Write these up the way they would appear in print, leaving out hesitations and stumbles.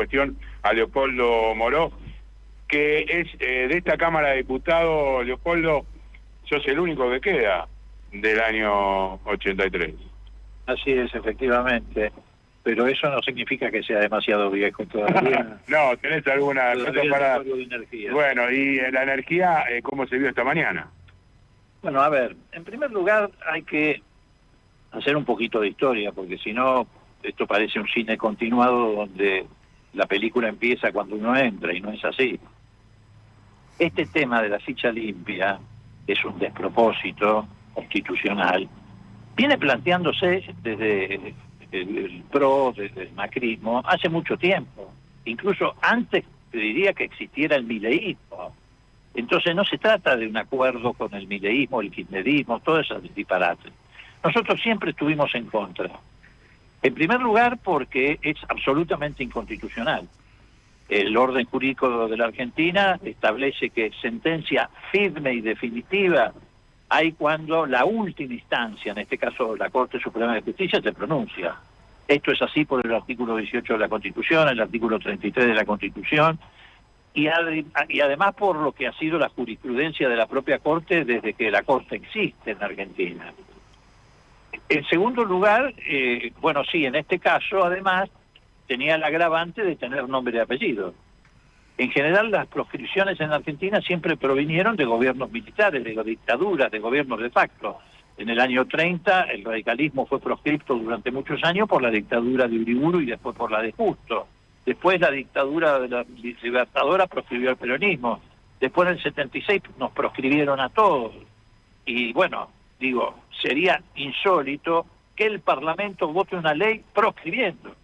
cuestión a Leopoldo Moró, que es de esta Cámara de Diputados, Leopoldo, sos el único que queda del año 83. Así es, efectivamente. Pero eso no significa que sea demasiado viejo todavía. No, tenés alguna cosa para... Algo de energía. Bueno, y la energía, ¿cómo se vio esta mañana? Bueno, a ver, en primer lugar hay que hacer un poquito de historia, porque si no, esto parece un cine continuado donde la película empieza cuando uno entra, y no es así. Este tema de la ficha limpia es un despropósito constitucional. Viene planteándose desde el PRO, desde el macrismo, hace mucho tiempo. Incluso antes te diría que existiera el mileísmo. Entonces no se trata de un acuerdo con el mileísmo, el kirchnerismo, todo eso es disparate. Nosotros siempre estuvimos en contra. En primer lugar porque es absolutamente inconstitucional. El orden jurídico de la Argentina establece que sentencia firme y definitiva hay cuando la última instancia, en este caso la Corte Suprema de Justicia, se pronuncia. Esto es así por el artículo 18 de la Constitución, el artículo 33 de la Constitución, y además por lo que ha sido la jurisprudencia de la propia Corte desde que la Corte existe en Argentina. En segundo lugar, bueno, sí, en este caso, además, tenía el agravante de tener nombre y apellido. En general, las proscripciones en Argentina siempre provinieron de gobiernos militares, de dictaduras, de gobiernos de facto. En el año 30, el radicalismo fue proscripto durante muchos años por la dictadura de Uriburu y después por la de Justo. Después la dictadura de la Libertadora proscribió el peronismo. Después en el 76 nos proscribieron a todos. Y bueno, digo, sería insólito que el Parlamento vote una ley proscribiendo.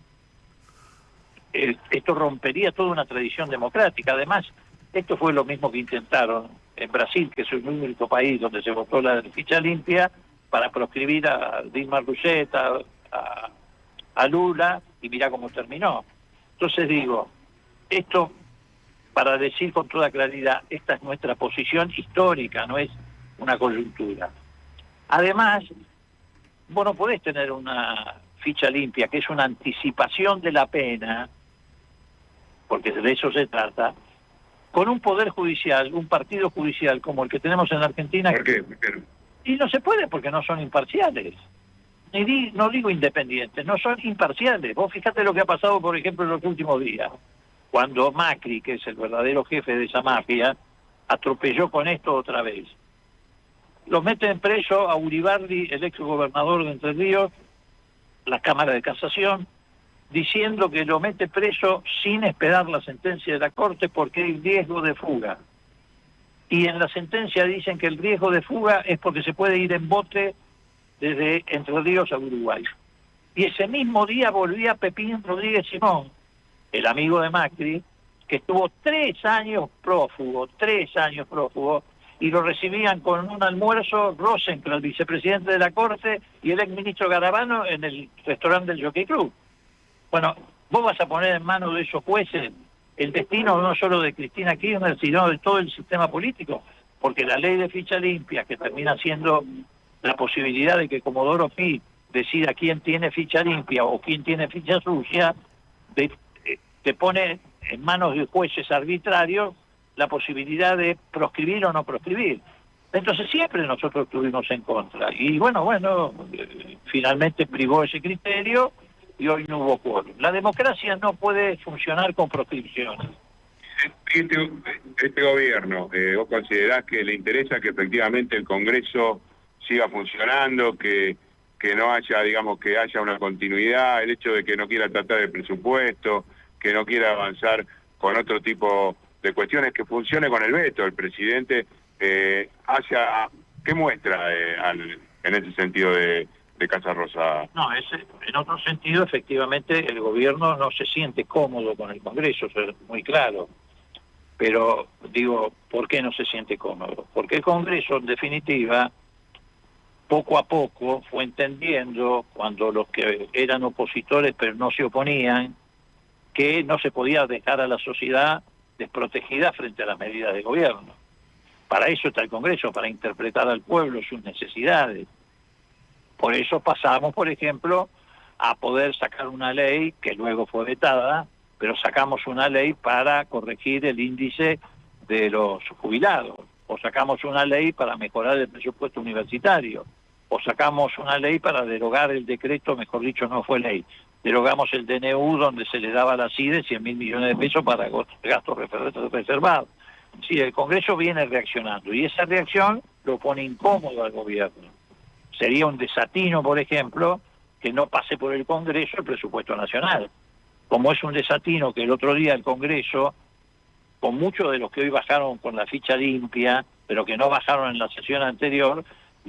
Esto rompería toda una tradición democrática. Además, esto fue lo mismo que intentaron en Brasil, que es el único país donde se votó la ficha limpia, para proscribir a Dilma Rousseff, a Lula, y mirá cómo terminó. Entonces digo, esto, para decir con toda claridad, esta es nuestra posición histórica, no es una coyuntura. Además, vos no podés tener una ficha limpia, que es una anticipación de la pena, porque de eso se trata, con un poder judicial, un partido judicial como el que tenemos en la Argentina. ¿Por qué? Y no se puede porque no son imparciales. No digo independientes, no son imparciales. Vos fíjate lo que ha pasado, por ejemplo, en los últimos días, cuando Macri, que es el verdadero jefe de esa mafia, atropelló con esto otra vez. Los meten preso a Uribarri, el ex gobernador de Entre Ríos, la Cámara de Casación, diciendo que lo mete preso sin esperar la sentencia de la Corte porque hay riesgo de fuga. Y en la sentencia dicen que el riesgo de fuga es porque se puede ir en bote desde Entre Ríos a Uruguay. Y ese mismo día volvía Pepín Rodríguez Simón, el amigo de Macri, que estuvo 3 años prófugo, y lo recibían con un almuerzo Rosenkrantz, el vicepresidente de la Corte, y el exministro Garabano en el restaurante del Jockey Club. Bueno, vos vas a poner en manos de esos jueces el destino no solo de Cristina Kirchner, sino de todo el sistema político, porque la ley de ficha limpia, que termina siendo la posibilidad de que Comodoro Pi decida quién tiene ficha limpia o quién tiene ficha sucia, te pone en manos de jueces arbitrarios la posibilidad de proscribir o no proscribir. Entonces siempre nosotros estuvimos en contra. Y bueno, finalmente privó ese criterio y hoy no hubo quórum. La democracia no puede funcionar con proscripciones. Este gobierno, ¿vos considerás que le interesa que efectivamente el Congreso siga funcionando, que no haya, digamos, que haya una continuidad, el hecho de que no quiera tratar el presupuesto, que no quiera avanzar con otro tipo de cuestiones, que funcione con el veto? El presidente ¿qué muestra en ese sentido de Casa Rosada? No, en otro sentido, efectivamente, el gobierno no se siente cómodo con el Congreso, eso es muy claro. Pero, digo, ¿por qué no se siente cómodo? Porque el Congreso, en definitiva, poco a poco fue entendiendo, cuando los que eran opositores pero no se oponían, que no se podía dejar a la sociedad desprotegida frente a las medidas de gobierno. Para eso está el Congreso, para interpretar al pueblo sus necesidades. Por eso pasamos, por ejemplo, a poder sacar una ley que luego fue vetada, pero sacamos una ley para corregir el índice de los jubilados, o sacamos una ley para mejorar el presupuesto universitario, o sacamos una ley para derogar el decreto, mejor dicho, no fue ley, derogamos el DNU donde se le daba a la CIDE 100.000 millones de pesos para gastos reservados. Sí, el Congreso viene reaccionando y esa reacción lo pone incómodo al gobierno. Sería un desatino, por ejemplo, que no pase por el Congreso el presupuesto nacional. Como es un desatino que el otro día el Congreso, con muchos de los que hoy bajaron con la ficha limpia, pero que no bajaron en la sesión anterior,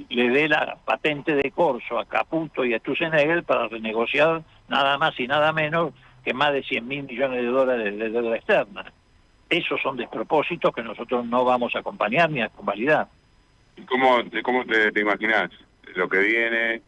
le dé la patente de corso a Caputo y a Sturzenegger para renegociar nada más y nada menos que más de 100.000 millones de dólares de deuda externa. Esos son despropósitos que nosotros no vamos a acompañar ni a convalidar. ¿Cómo te imaginás lo que viene?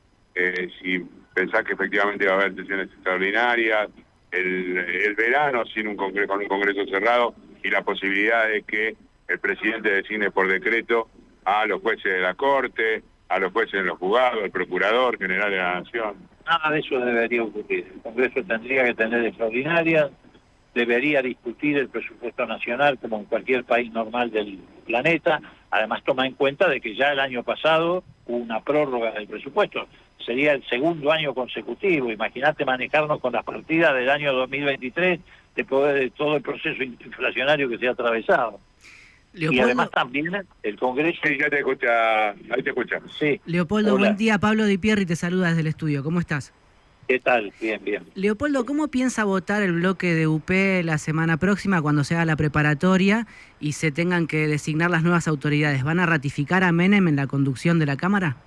Si pensás que efectivamente va a haber sesiones extraordinarias, el verano con un congreso cerrado y la posibilidad de que el presidente designe por decreto a los jueces de la Corte, a los jueces en los juzgados, al Procurador General de la Nación. Nada de eso debería ocurrir. El Congreso tendría que tener extraordinarias, debería discutir el presupuesto nacional como en cualquier país normal del planeta. Además toma en cuenta de que ya el año pasado hubo una prórroga del presupuesto. Sería el segundo año consecutivo. Imagínate manejarnos con las partidas del año 2023 después de todo el proceso inflacionario que se ha atravesado. Leopoldo. Y además también el Congreso... Sí, ya te escucha, ahí te escucha. Sí. Leopoldo, hola. Buen día. Pablo Di Pierri te saluda desde el estudio. ¿Cómo estás? ¿Qué tal? Bien, bien. Leopoldo, ¿cómo piensa votar el bloque de UP la semana próxima cuando se haga la preparatoria y se tengan que designar las nuevas autoridades? ¿Van a ratificar a Menem en la conducción de la Cámara?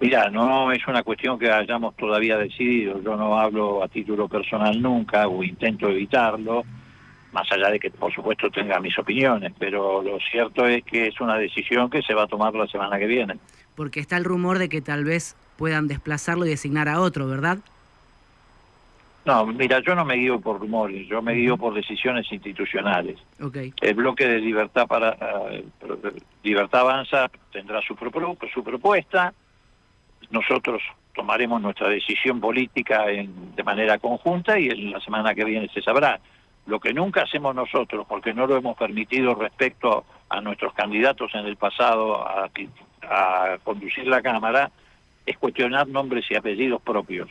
Mira, no es una cuestión que hayamos todavía decidido. Yo no hablo a título personal nunca o intento evitarlo, más allá de que por supuesto tenga mis opiniones, pero lo cierto es que es una decisión que se va a tomar la semana que viene. Porque está el rumor de que tal vez puedan desplazarlo y designar a otro, ¿verdad? No, mira, yo no me guío por rumores, yo me guío por decisiones institucionales. Okay. El bloque de Libertad Avanza tendrá su propuesta, nosotros tomaremos nuestra decisión política de manera conjunta y en la semana que viene se sabrá. Lo que nunca hacemos nosotros, porque no lo hemos permitido respecto a nuestros candidatos en el pasado a conducir la Cámara, es cuestionar nombres y apellidos propios.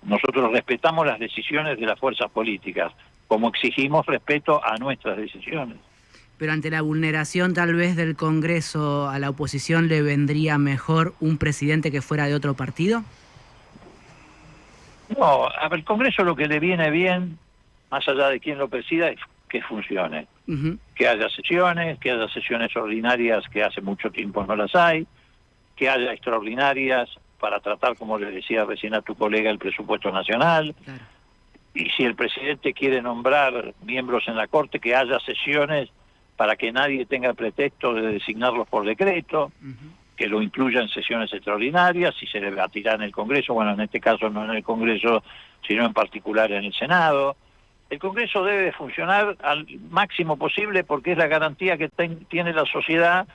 Nosotros respetamos las decisiones de las fuerzas políticas, como exigimos respeto a nuestras decisiones. Pero ante la vulneración tal vez del Congreso, ¿a la oposición le vendría mejor un presidente que fuera de otro partido? No, al Congreso lo que le viene bien, más allá de quién lo presida, es que funcione. Que haya sesiones ordinarias que hace mucho tiempo no las hay, que haya extraordinarias para tratar, como le decía recién a tu colega, el presupuesto nacional. Claro. Y si el presidente quiere nombrar miembros en la Corte, que haya sesiones para que nadie tenga pretexto de designarlos por decreto, que lo incluya en sesiones extraordinarias, si se debatirá en el Congreso, bueno, en este caso no en el Congreso, sino en particular en el Senado. El Congreso debe funcionar al máximo posible porque es la garantía que tiene la sociedad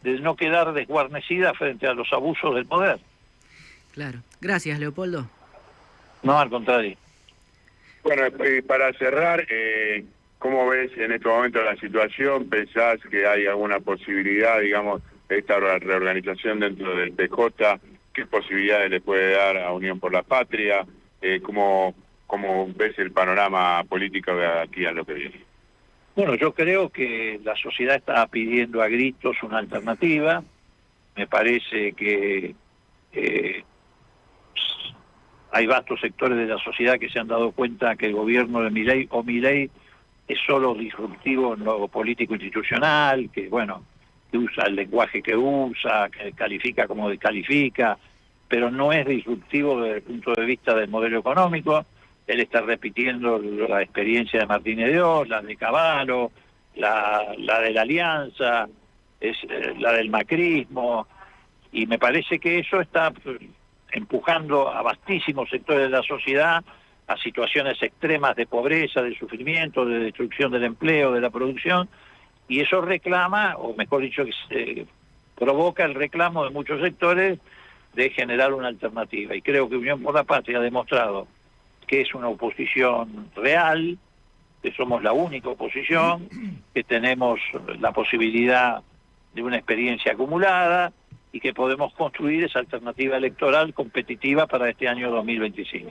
de no quedar desguarnecida frente a los abusos del poder. Claro. Gracias, Leopoldo. No, al contrario. Bueno, para cerrar, ¿cómo ves en este momento la situación? ¿Pensás que hay alguna posibilidad, digamos, de esta reorganización dentro del PJ? ¿Qué posibilidades le puede dar a Unión por la Patria? ¿Cómo ves el panorama político de aquí a lo que viene? Bueno, yo creo que la sociedad está pidiendo a gritos una alternativa. Me parece que hay vastos sectores de la sociedad que se han dado cuenta que el gobierno de Milei es solo disruptivo en lo político institucional, que bueno, que usa el lenguaje que usa, que califica como descalifica, pero no es disruptivo desde el punto de vista del modelo económico. Él está repitiendo la experiencia de Martínez de Oz, la de Cavallo, la de la Alianza, la del macrismo, y me parece que eso está empujando a vastísimos sectores de la sociedad a situaciones extremas de pobreza, de sufrimiento, de destrucción del empleo, de la producción, y eso reclama, o mejor dicho, provoca el reclamo de muchos sectores de generar una alternativa. Y creo que Unión por la Patria ha demostrado que es una oposición real, que somos la única oposición, que tenemos la posibilidad de una experiencia acumulada y que podemos construir esa alternativa electoral competitiva para este año 2025.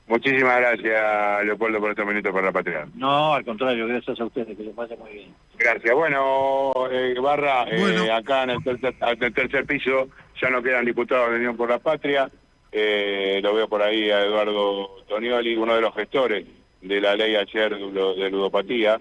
Muchísimas gracias, Leopoldo, por estos minutos para la patria. No, al contrario, gracias a ustedes, que les vaya muy bien. Gracias. Bueno, Barra, Bueno. acá en el tercer piso ya no quedan diputados de Unión por la Patria. Lo veo por ahí a Eduardo Tonioli, uno de los gestores de la ley ayer de ludopatía.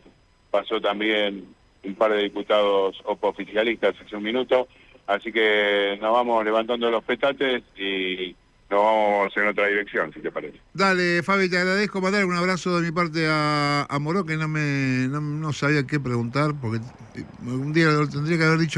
Pasó también un par de diputados oficialistas hace un minuto. Así que nos vamos levantando los petates y nos vamos en otra dirección, si te parece. Dale, Fabi, te agradezco. Mandar un abrazo de mi parte a Moró, que no sabía qué preguntar, porque un día lo tendría que haber dicho.